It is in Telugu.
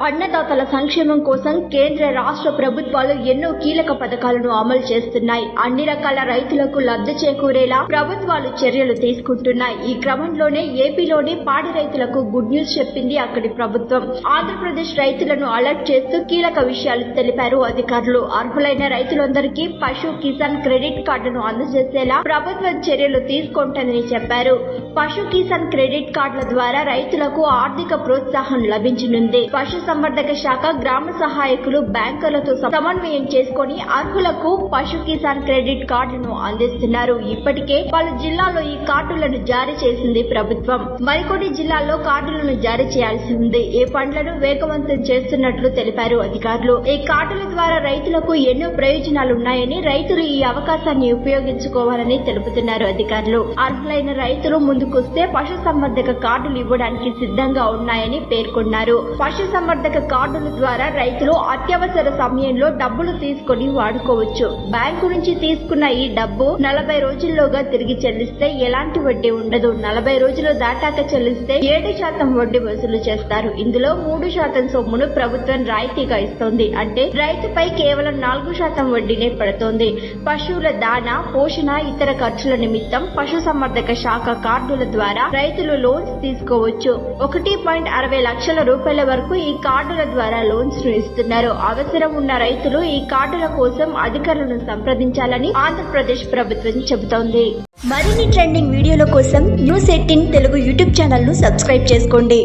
అన్నదాతల సంక్షేమం కోసం కేంద్ర రాష్ట్ర ప్రభుత్వాలు ఎన్నో కీలక పథకాలను అమలు చేస్తున్నాయి. అన్ని రకాల రైతులకు లబ్ధి చేకూరేలా ప్రభుత్వాలు చర్యలు తీసుకుంటున్నాయి. ఈ క్రమంలోనే ఏపీలోని పాడి రైతులకు గుడ్ న్యూస్ చెప్పింది అక్కడి ప్రభుత్వం. ఆంధ్రప్రదేశ్ రైతులను అలర్ట్ చేస్తూ కీలక విషయాలు తెలిపారు అధికారులు. అర్హులైన రైతులందరికీ పశు కిసాన్ క్రెడిట్ కార్డును అందజేసేలా ప్రభుత్వం చర్యలు తీసుకుంటుందని చెప్పారు. పశు కిసాన్ క్రెడిట్ కార్డుల ద్వారా రైతులకు ఆర్థిక ప్రోత్సాహం లభించనుంది. పశు సంవర్ధక శాఖ గ్రామ సహాయకులు బ్యాంకులతో సమన్వయం చేసుకుని అర్హులకు పశు కిసాన్ క్రెడిట్ కార్డులను అందిస్తున్నారు. ఇప్పటికే పలు జిల్లాల్లో ఈ కార్డులను జారీ చేసింది ప్రభుత్వం. మరికొన్ని జిల్లాల్లో కార్డులను జారీ చేయాల్సి ఉంది. ఈ పనులను వేగవంతం చేస్తున్నట్లు తెలిపారు అధికారులు. ఈ కార్డుల ద్వారా రైతులకు ఎన్నో ప్రయోజనాలున్నాయని, రైతులు ఈ అవకాశాన్ని ఉపయోగించుకోవాలని తెలుపుతున్నారు అధికారులు. అర్హులైన రైతులు ముందుకొస్తే పశు సంవర్ధక కార్డులు ఇవ్వడానికి సిద్ధంగా ఉన్నాయని పేర్కొన్నారు. పశు సంవర్ధక కార్డుల ద్వారా రైతులు అత్యవసర సమయంలో డబ్బులు తీసుకుని వాడుకోవచ్చు. బ్యాంకు నుంచి తీసుకున్న ఈ డబ్బు 40 రోజుల్లోగా తిరిగి చెల్లిస్తే ఎలాంటి వడ్డీ ఉండదు. 40 రోజులు దాటాక చెల్లిస్తే 7% వడ్డీ వసూలు చేస్తారు. ఇందులో 3% సొమ్మును ప్రభుత్వం రాయితీగా ఇస్తోంది. అంటే రైతుపై కేవలం 4% వడ్డీనే పడుతోంది. పశువుల దాణా, పోషణ, ఇతర ఖర్చుల నిమిత్తం పశు సంవర్ధక శాఖ కార్డుల ద్వారా రైతులు లోన్స్ తీసుకోవచ్చు. 1.60 లక్షల రూపాయల వరకు ఈ కార్డుల ద్వారా లోన్స్ ను ఇస్తున్నారు. అవసరం ఉన్న రైతులు ఈ కార్డుల కోసం అధికారులను సంప్రదించాలని ఆంధ్రప్రదేశ్ ప్రభుత్వం చెబుతోంది. మరిన్ని ట్రెండింగ్ వీడియోల కోసం న్యూస్ 18 తెలుగు యూట్యూబ్ ఛానల్ ను సబ్స్క్రైబ్ చేసుకోండి.